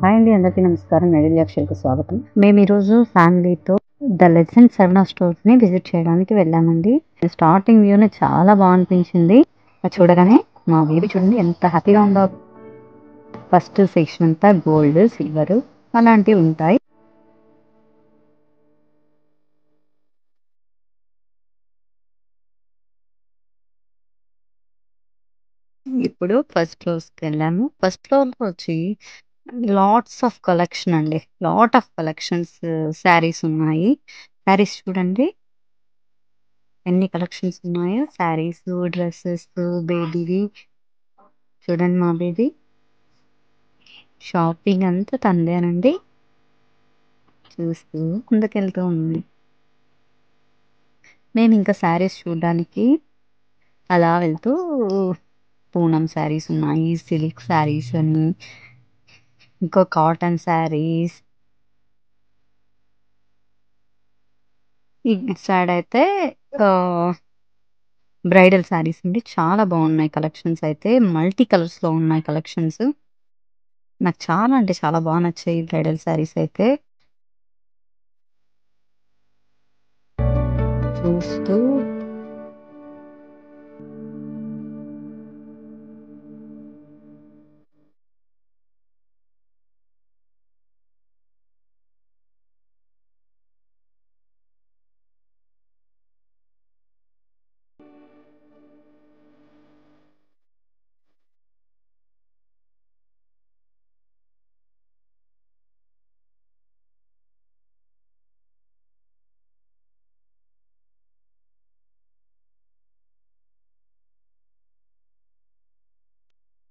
Hi అండి, అందరికీ నమస్కారం. మెడిల్ యాక్షన్కి స్వాగతం. మేము ఈరోజు ఫ్యామిలీతో ద లెజెండ్ శరవణ స్టోర్స్ని విజిట్ చేయడానికి వెళ్ళామండి. స్టార్టింగ్ వ్యూని చాలా బాగా అనిపించింది. అది చూడగానే మా బేబీ చూడండి ఎంత హ్యాపీగా ఉందో. ఫస్ట్ సెక్షన్ అంతా గోల్డ్, సిల్వర్ అలాంటివి ఉంటాయి. ఇప్పుడు ఫస్ట్ ఫ్లోర్స్కి వెళ్ళాము. ఫస్ట్ ఫ్లోర్లో వచ్చి లాట్స్ ఆఫ్ కలెక్షన్ అండి, లాట్ ఆఫ్ కలెక్షన్స్. శారీస్ ఉన్నాయి. శారీస్ చూడండి ఎన్ని కలెక్షన్స్ ఉన్నాయో. శారీస్, డ్రెస్సెస్, బేబీవి. చూడండి మా బేబీ షాపింగ్ అంతా తందేనండి. చూస్తూ ముందుకెళ్తూ ఉంది. మేము ఇంకా శారీస్ చూడడానికి అలా వెళ్తూ పూనం శారీస్ ఉన్నాయి, సిల్క్ శారీస్ అని, ఇంకో కాటన్ శారీస్. ఈ సైడ్ అయితే బ్రైడల్ శారీస్ అండి. చాలా బాగున్నాయి కలెక్షన్స్. అయితే మల్టీ కలర్స్ లో ఉన్నాయి కలెక్షన్స్. నాకు చాలా అంటే చాలా బాగా నచ్చాయి బ్రైడల్ శారీస్ అయితే. చూస్తూ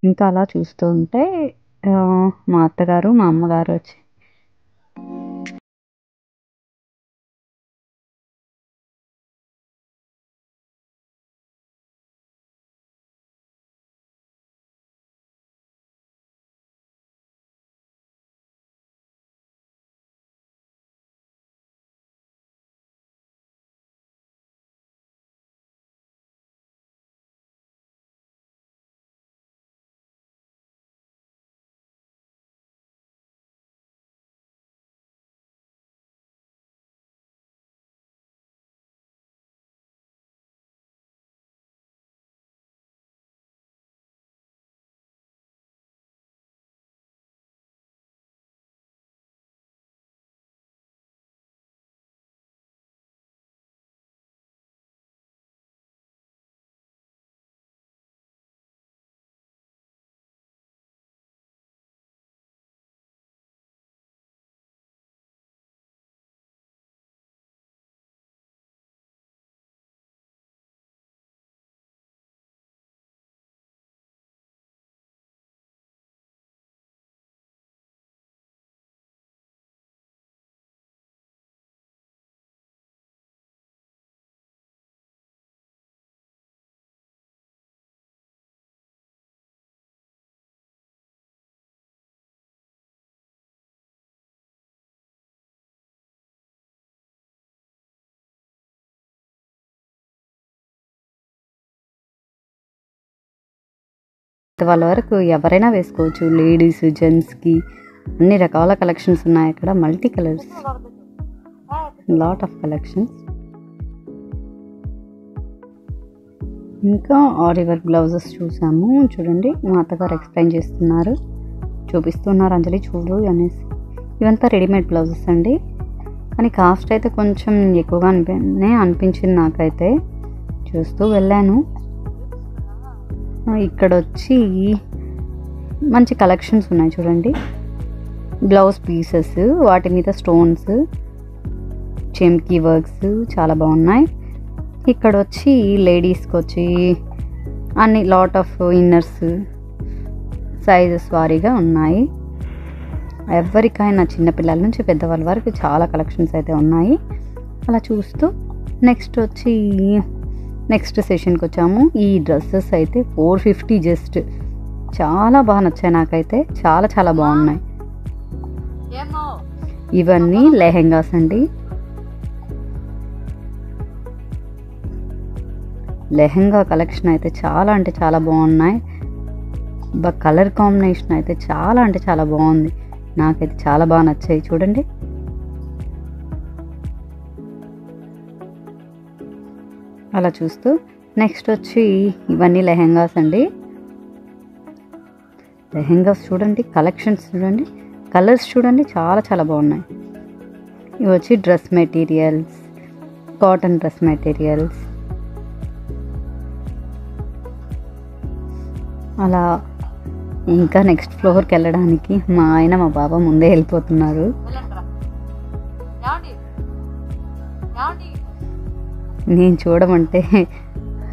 ఇంకా అలా చూస్తూ ఉంటే మా అత్తగారు మా అమ్మగారు వచ్చి వాళ్ళ వరకు ఎవరైనా వేసుకోవచ్చు. లేడీస్, జెంట్స్కి అన్ని రకాల కలెక్షన్స్ ఉన్నాయి అక్కడ. Multi colours, lot of collections. ఇంకా ఆరి వర్క్ బ్లౌజెస్ చూసాము. చూడండి మా అత్తగారు ఎక్స్ప్లెయిన్ చేస్తున్నారు, చూపిస్తున్నారు. అంజలి చూడు అనేసి. ఇవంతా రెడీమేడ్ బ్లౌజెస్ అండి, కానీ కాస్ట్ అయితే కొంచెం ఎక్కువగా అనిపించింది నాకైతే. చూస్తూ వెళ్ళాను. ఇక్కడ వచ్చి మంచి కలెక్షన్స్ ఉన్నాయి చూడండి. బ్లౌజ్ పీసెస్, వాటి మీద స్టోన్స్, చెమ్కీ వర్క్స్ చాలా బాగున్నాయి. ఇక్కడ వచ్చి లేడీస్కి వచ్చి అన్ని లాట్ ఆఫ్ ఇన్నర్స్ సైజెస్ వారీగా ఉన్నాయి. ఎవరికైనా చిన్నపిల్లల నుంచి పెద్దవాళ్ళ వరకు చాలా కలెక్షన్స్ అయితే ఉన్నాయి. అలా చూస్తూ నెక్స్ట్ సెషన్కి వచ్చాము. ఈ డ్రెస్సెస్ అయితే 450 జస్ట్. చాలా బాగా నచ్చాయి నాకైతే, చాలా చాలా బాగున్నాయి. ఇవన్నీ లెహెంగాస్ అండి. లెహెంగా కలెక్షన్ అయితే చాలా అంటే చాలా బాగున్నాయి. కలర్ కాంబినేషన్ అయితే చాలా అంటే చాలా బాగుంది. నాకైతే చాలా బాగా నచ్చాయి చూడండి. అలా చూస్తూ నెక్స్ట్ వచ్చి ఇవన్నీ లెహెంగాస్ అండి. లెహెంగాస్ చూడండి, కలెక్షన్స్ చూడండి, కలర్స్ చూడండి, చాలా చాలా బాగున్నాయి. ఇవి వచ్చి dress materials, cotton dress materials. అలా ఇంకా నెక్స్ట్ ఫ్లోర్కి వెళ్ళడానికి మా ఆయన మా బాబా ముందే వెళ్ళిపోతున్నారు. నేను చూడమంటే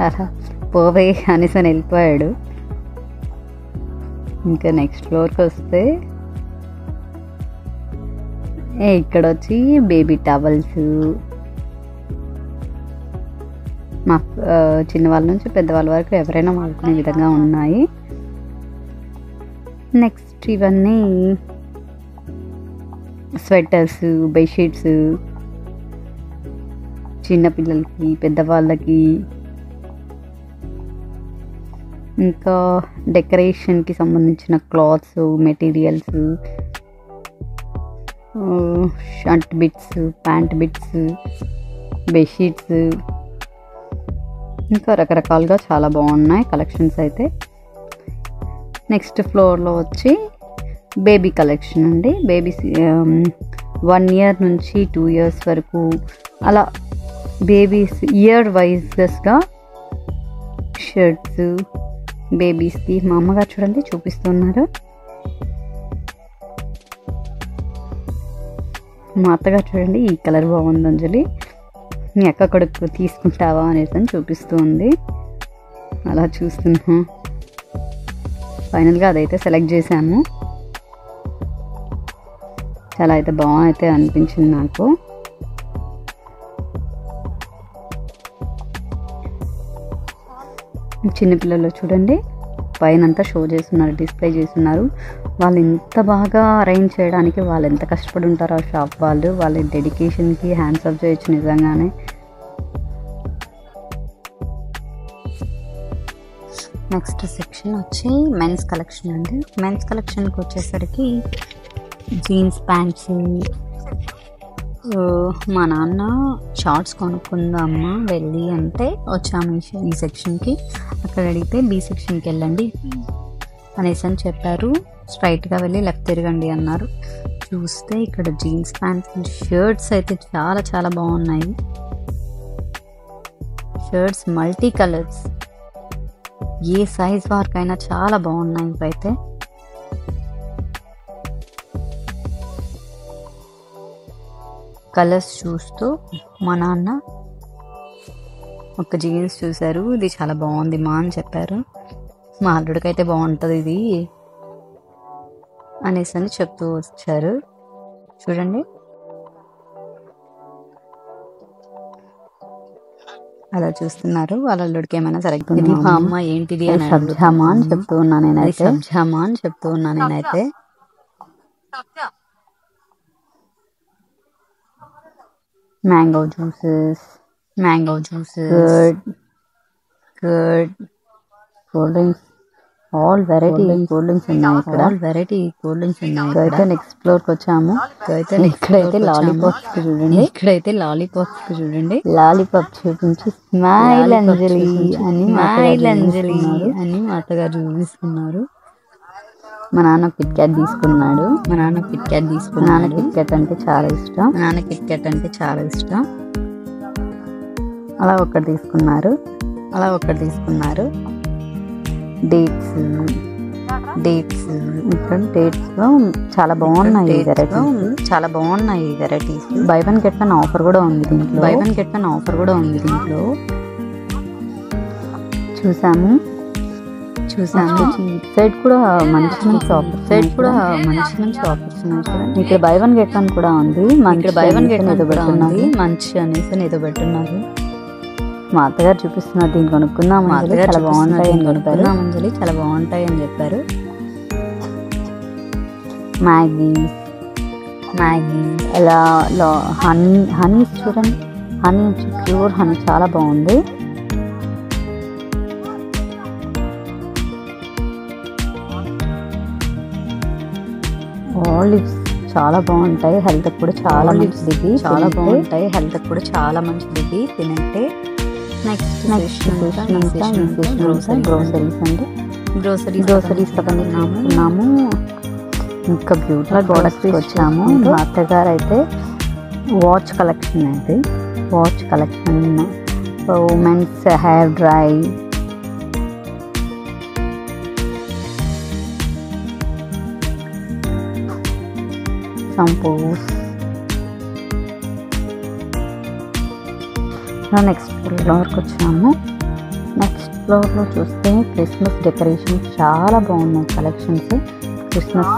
అలా పోవే అనేసి అని వెళ్ళిపోయాడు. ఇంకా నెక్స్ట్ ఫ్లోర్కి వస్తే ఇక్కడ వచ్చి బేబీ టవల్స్, మా చిన్నవాళ్ళ నుంచి పెద్దవాళ్ళ వరకు ఎవరైనా వాడుకునే విధంగా ఉన్నాయి. నెక్స్ట్ ఇవన్నీ స్వెటర్స్, బెడ్షీట్స్, చిన్నపిల్లలకి, పెద్దవాళ్ళకి, ఇంకా డెకరేషన్కి సంబంధించిన clothes, materials, shirt bits, pant bits, bedsheets, ఇంకా రకరకాలుగా చాలా బాగున్నాయి కలెక్షన్స్ అయితే. నెక్స్ట్ ఫ్లోర్లో వచ్చి బేబీ కలెక్షన్ అండి. బేబీస్ 1 ఇయర్ నుంచి 2 ఇయర్స్ వరకు అలా బేబీస్ ఇయర్ వైజ్గా షర్ట్స్ బేబీస్కి మా అమ్మగారు చూడండి చూపిస్తున్నారు. మా అత్తగారు చూడండి ఈ కలర్ బాగుంది అంజలి, మీ అక్క కొడుకు తీసుకుంటావా అనేసి అని చూపిస్తూ ఉంది. అలా చూస్తున్నాం. ఫైనల్గా అదైతే సెలెక్ట్ చేశాము. చాలా అయితే బాగా అనిపించింది నాకు. చిన్నపిల్లలు చూడండి పైన అంతా షో చేస్తున్నారు, డిస్ప్లే చేస్తున్నారు. వాళ్ళు ఎంత బాగా అరేంజ్ చేయడానికి వాళ్ళు ఎంత కష్టపడి ఉంటారో ఆ షాప్ వాళ్ళు, వాళ్ళ డెడికేషన్కి హ్యాండ్స్ ఆఫ్ చేయొచ్చు నిజంగానే. నెక్స్ట్ సెక్షన్ వచ్చి మెన్స్ కలెక్షన్ అండి. మెన్స్ కలెక్షన్కి వచ్చేసరికి జీన్స్ ప్యాంట్స్, మా నాన్న షార్ట్స్ కొనుక్కుందామా వెళ్ళి అంటే వచ్చాము ఈ సెక్షన్కి. అక్కడ అడిగితే బి సెక్షన్కి వెళ్ళండి అనేసి అని చెప్పారు. స్ట్రైట్గా వెళ్ళి లెఫ్ట్ తిరగండి అన్నారు. చూస్తే ఇక్కడ జీన్స్ ప్యాంట్స్, షర్ట్స్ అయితే చాలా చాలా బాగున్నాయి. షర్ట్స్ మల్టీ కలర్స్, ఏ సైజ్ వారికైనా చాలా బాగున్నాయి ఇవైతే. కలర్స్ చూస్తూ మా నాన్న ఒక జీన్స్ చూశారు, ఇది చాలా బాగుంది మా అని చెప్పారు. మా అల్లుడికి అయితే బాగుంటుంది ఇది అనేసి అని చెప్తూ వచ్చారు. చూడండి అలా చూస్తున్నారు. వాళ్ళ అల్లుడికి ఏమైనా సరిగ్గా ఇది మా అమ్మ ఏంటిది అని సబ్జామా అని చెప్తూ ఉన్నా నేనైతే. సబ్జామా అని చెప్తూ ఉన్నా నేనైతే. Mango juices, curd, cool drinks, all variety cool drinks ఉన్నాయి ఇక్కడ. అయితే నెక్స్ట్ ఫ్లోర్కి వచ్చాము. ఇక్కడైతే లాలీపాప్స్ చూడండి. లాలీపాప్ చూపించి స్మైల్ అంజలి అని మా అత్తగారు చూపిస్తున్నారు. మా నాన్న కిట్ క్యాట్ తీసుకున్నాడు. కిట్ క్యాట్ అంటే చాలా ఇష్టం. అలా ఒకటి తీసుకున్నారు. డేట్స్ ఇక్కడ డేట్స్లో చాలా బాగున్నాయి varieties. By one get one offer కూడా ఉంది దీంట్లో. చూసాము సైడ్ కూడా మంచి ఆఫర్స్ ఉన్నాయి. ఇక్కడ బై వన్ గెట్ వన్ కూడా ఉంది. మంచి అనేసి ఏదో పెట్టున్నారు. మా అత్తగారు చూపిస్తున్నారు, దీన్ని కొనుక్కుందాం, చాలా బాగుంటాయి అని చెప్పారు. మ్యాగీ అలా హనీ చూడండి, హనీ ప్యూర్ హనీ చాలా బాగుంది. ఆలివ్స్ చాలా బాగుంటాయి, హెల్త్ కూడా చాలా మంచిది, చాలా బాగుంటాయి, హెల్త్ కూడా చాలా మంచిది తినంటే. నెక్స్ట్ గ్రోసరీస్ అండి. గ్రోసరీస్ తీసుకున్నాము. ఇంకా బ్యూటీ ప్రోడక్ట్స్ వచ్చాము. మా అత్తగారు అయితే వాచ్ కలెక్షన్ అయితే women's hair dry, shampoos. Next ఫ్లోర్కి వచ్చాము. నెక్స్ట్ ఫ్లోర్లో చూస్తే క్రిస్మస్ డెకరేషన్ చాలా బాగున్నాయి కలెక్షన్స్. క్రిస్మస్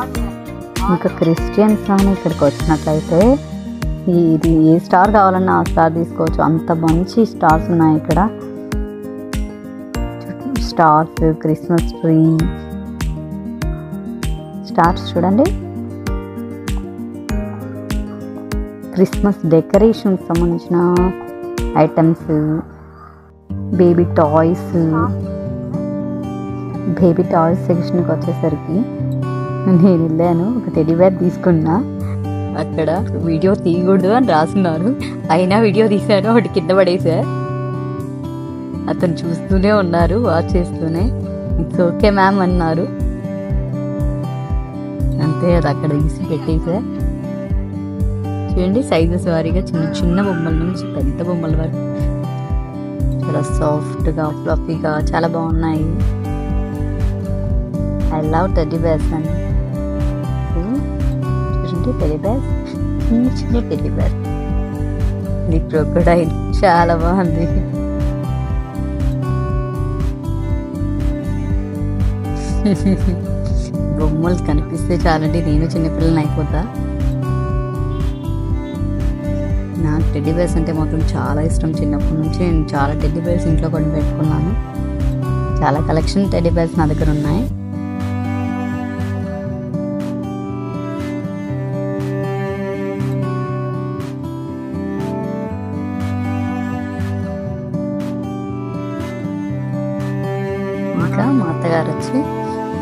ఇంకా క్రిస్టియన్స్ కానీ ఇక్కడికి వచ్చినట్లయితే ఇది ఏ స్టార్ కావాలన్నా ఆ స్టార్ తీసుకోవచ్చు, అంత మంచి స్టార్స్ ఉన్నాయి ఇక్కడ. స్టార్స్, క్రిస్మస్ ట్రీ, స్టార్స్ చూడండి. క్రిస్మస్ డెకరేషన్ సంబంధించిన ఐటమ్స్, బేబీ టాయ్స్ సెక్షన్కి వచ్చేసరికి నేను వెళ్ళాను, ఒక టెడ్డీ బేర్ తీసుకున్నా. అక్కడ వీడియో తీయకూడదు అని రాస్తున్నారు, అయినా వీడియో తీశాను, ఒకటి కింద పడేసా. అతను చూస్తూనే ఉన్నారు, వాచ్ చేస్తూనే. ఇట్స్ ఓకే మ్యామ్ అన్నారు, అంతే. అది అక్కడ తీసి పెట్టేసా. చూడండి సైజెస్ వారీగా చిన్న చిన్న బొమ్మల నుంచి పెద్ద బొమ్మల వరకు చాలా సాఫ్ట్గా ఫ్లఫీగా చాలా బాగున్నాయి. ఐ లవ్ టెడ్డీ బేర్స్ అండి. చూడండి టెడ్డీ బేర్స్, చిన్న చిన్న టెడ్డీ బేర్స్. ఇది క్రొకోడైల్ చాలా బాగుంది. బొమ్మలు కనిపిస్తే చాలండి నేను చిన్నపిల్లని అయిపోతా. నాకు టెడ్డీ బేర్స్ అంటే మాత్రం చాలా ఇష్టం. చిన్నప్పటి నుంచి నేను చాలా టెడ్డీ బేర్స్ ఇంట్లో కొని పెట్టుకున్నాను. చాలా కలెక్షన్ టెడ్డీ బేర్స్ నా దగ్గర ఉన్నాయి. ఇంకా మా అత్తగారు వచ్చి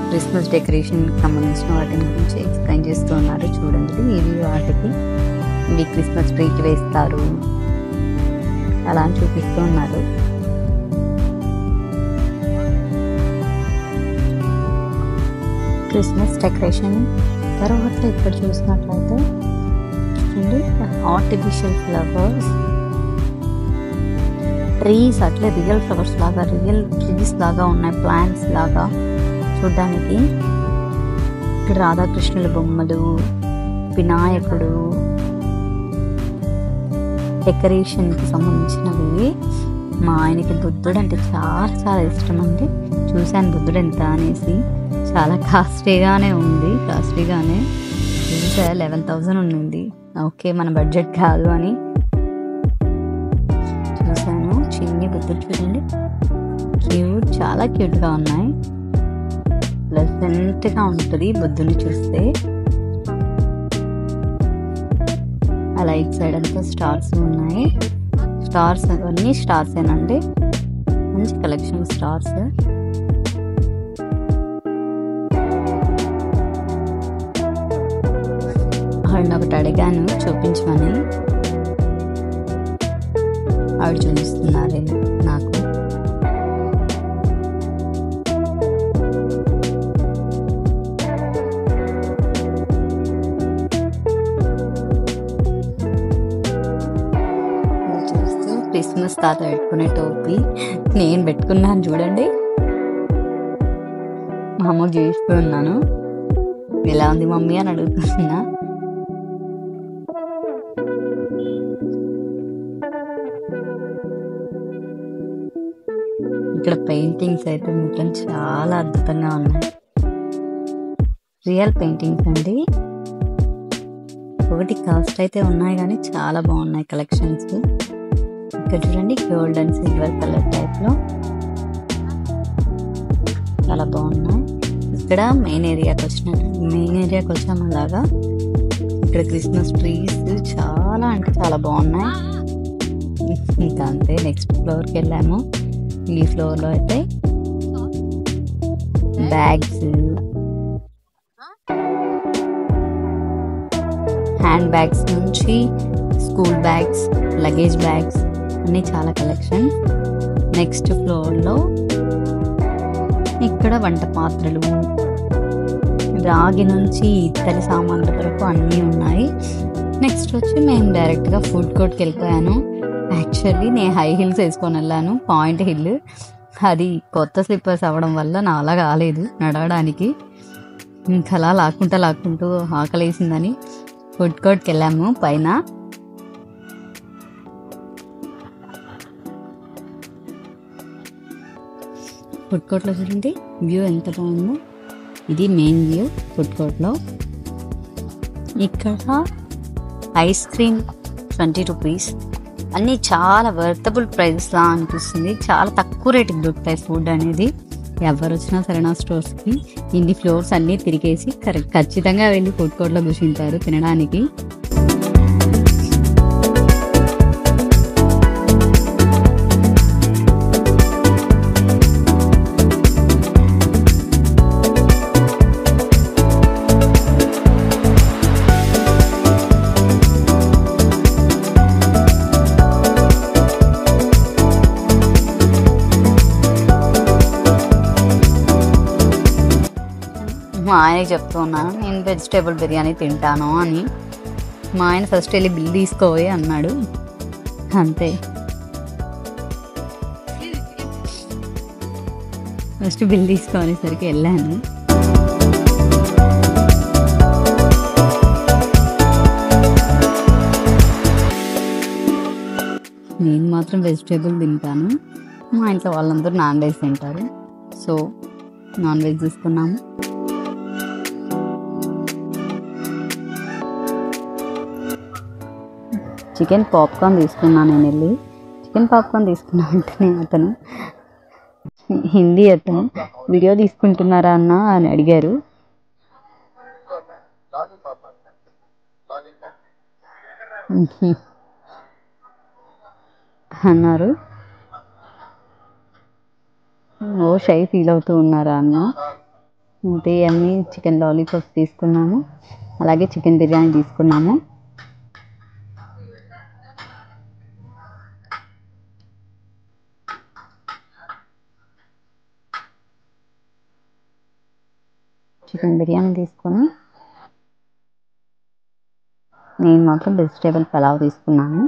క్రిస్మస్ డెకరేషన్కి సంబంధించిన వాటిని గురించి ఎక్స్ప్లెయిన్ చేస్తూ ఉన్నారు. చూడండి ఇవి వాటికి, ఇవి క్రిస్మస్ ట్రీకి వేస్తారు అలా అని చూపిస్తూ ఉన్నారు. క్రిస్మస్ డెకరేషన్ తర్వాత ఇక్కడ చూసినట్లయితే చూడండి ఆర్టిఫిషియల్ ఫ్లవర్స్, ట్రీస్ అట్లే రియల్ ఫ్లవర్స్ లాగా, రియల్ ట్రీస్ లాగా ఉన్నాయి, ప్లాంట్స్ లాగా చూడ్డానికి. ఇక్కడ రాధాకృష్ణుల బొమ్మలు, వినాయకుడు, డెకరేషన్కి సంబంధించినవి. మా ఆయనకి బుద్ధుడు అంటే చాలా చాలా ఇష్టం అండి. చూశాను బుద్ధుడు ఎంత అనేసి, చాలా కాస్ట్లీగానే ఉంది, కాస్ట్లీగానే చూసా. 11,000 ఉండింది. ఓకే మన బడ్జెట్ కాదు అని చూశాను. చిన్ని బుద్ధుడు చూడండి, క్యూట్, చాలా క్యూట్గా ఉన్నాయి. ప్లెజెంట్గా ఉంటుంది బుద్ధుని చూస్తే. ఆ లైట్ సైడ్ అంతా స్టార్స్ ఉన్నాయి. స్టార్స్ అన్నీ స్టార్సేనండి, మంచి కలెక్షన్ స్టార్స్. ఆవిడ ఒకటి అడిగాను చూపించమని, ఆవిడ చూపిస్తున్నారు నాకు. క్రిస్మస్ తాత పెట్టుకునే టోపీ నేను పెట్టుకున్నాను చూడండి. మా అమ్మ చూపిస్తూ ఉన్నాను, ఎలా ఉంది మమ్మీ అని అడుగుతున్నా. ఇక్కడ పెయింటింగ్స్ అయితే మొత్తం చాలా అద్భుతంగా ఉన్నాయి. రియల్ పెయింటింగ్స్ అండి. ఒకటి కాస్ట్ అయితే ఉన్నాయి కానీ చాలా బాగున్నాయి కలెక్షన్స్. ఇక్కడ చూడండి గోల్డ్ అండ్ సిల్వర్ కలర్ టైప్లో చాలా బాగున్నాయి. ఇక్కడ మెయిన్ ఏరియాకి వచ్చాము అలాగా. ఇక్కడ క్రిస్మస్ ట్రీస్ చాలా అంటే చాలా బాగున్నాయి. ఇంకా అంతే. నెక్స్ట్ ఫ్లోర్కి వెళ్ళాము. ఈ ఫ్లోర్లో అయితే బ్యాగ్స్, హ్యాండ్ బ్యాగ్స్ నుంచి స్కూల్ బ్యాగ్స్, లగేజ్ బ్యాగ్స్ అన్నీ చాలా కలెక్షన్. నెక్స్ట్ ఫ్లోర్లో ఇక్కడ వంట పాత్రలు, రాగి నుంచి ఇత్తడి సామాన్ల వరకు అన్నీ ఉన్నాయి. నెక్స్ట్ వచ్చి మేము డైరెక్ట్గా ఫుడ్ కోర్ట్కి వెళ్ళిపోయాను. యాక్చువల్లీ నేను హై హీల్స్ వేసుకొని వెళ్ళాను, పాయింట్ హిల్. అది కొత్త స్లిప్పర్స్ అవ్వడం వల్ల నా అలా కాలేదు నడవడానికి. ఇంకా అలా లాక్కుంటూ ఆకలేసిందని ఫుడ్ కోర్ట్కి వెళ్ళాము. పైన ఫుడ్ కోర్ట్లో చూడండి వ్యూ ఎంత బాగుందో. ఇది మెయిన్ వ్యూ ఫుడ్ కోర్ట్లో. ఇక్కడ ఐస్ క్రీమ్ 20 రూపీస్, అన్నీ చాలా వర్తబుల్ ప్రైస్లా అనిపిస్తుంది. చాలా తక్కువ రేటుకి దొరుకుతాయి ఫుడ్ అనేది. ఎవరు వచ్చినా సరేనా స్టోర్స్కి ఇన్ని ఫ్లోర్స్ అన్నీ తిరిగేసి ఖచ్చితంగా వెళ్ళి ఫుడ్ కోర్ట్లో కూర్చుంటారు తినడానికి. మా ఆయనకి చెప్తూ ఉన్నాను నేను వెజిటేబుల్ బిర్యానీ తింటాను అని. మా ఆయన ఫస్ట్ వెళ్ళి బిల్ తీసుకోవే అన్నాడు. అంతే, ఫస్ట్ బిల్ తీసుకోనేసరికి వెళ్ళాను. నేను మాత్రం వెజిటేబుల్ తింటాను. మా ఇంట్లో వాళ్ళందరూ నాన్ వెజ్ తింటారు. సో నాన్ వెజ్ తీసుకున్నాము. చికెన్ పాప్కార్న్ తీసుకున్నాను నేను వెళ్ళి. చికెన్ పాప్కార్న్ తీసుకున్నా వెంటనే అతను, హిందీ అతను, వీడియో తీసుకుంటున్నారా అన్న అని అడిగారు. అన్నారు. ఓ షై ఫీల్ అవుతూ ఉన్నారా అన్న. అంతే అన్నీ చికెన్ లాలీపాప్స్ తీసుకున్నాము, అలాగే చికెన్ బిర్యానీ తీసుకున్నాము. చికెన్ బిర్యానీ తీసుకొని నేను మాత్రం వెజిటేబుల్ పలావ్ తీసుకున్నాను.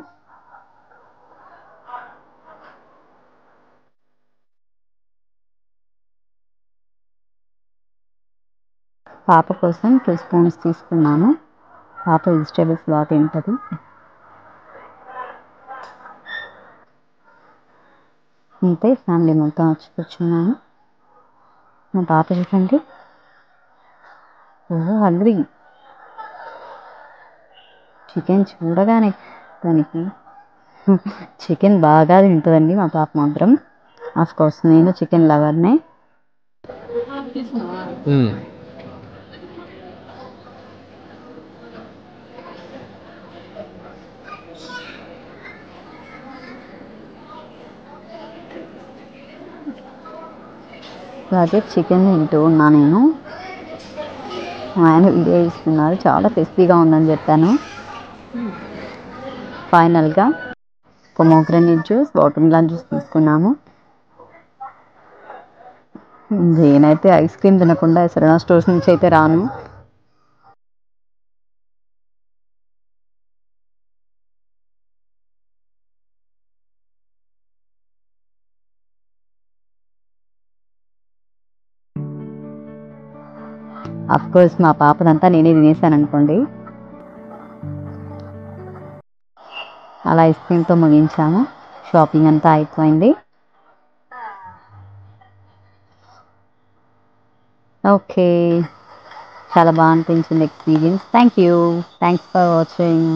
పాప కోసం 2 స్పూన్స్ తీసుకున్నాను. పాప వెజిటేబుల్స్ బాగా తింటుంది. అంతే, ఫ్యామిలీ మొత్తం వచ్చి కూర్చున్నాను. మా పాప చూడండి, హంగ్రీ. చికెన్ చూడగానే దానికి చికెన్ బాగా తింటుందండి మా పాప మాత్రం. ఆఫ్కోర్స్ నేను చికెన్ లవర్నే. అలాగే చికెన్ తింటూ ఉన్నా నేను. ఆయన వీడియో ఇస్తున్నారు, చాలా క్రిస్పీగా ఉందని చెప్పాను. ఫైనల్గా పొమోగ్రనేట్ జ్యూస్, వాటర్మిలన్ జ్యూస్ తీసుకున్నాము. నేనైతే ఐస్ క్రీమ్ తినకుండా సరైన స్టోర్స్ నుంచి అయితే రాను. అఫ్కోర్స్ మా పాపదంతా నేనే తినేసాను అనుకోండి. అలా ఐస్ క్రీమ్తో ముగించాము. షాపింగ్ అంతా అయిపోయింది. ఓకే, చాలా బాగా అనిపించింది ఎక్స్పీరియన్స్. Thanks for watching.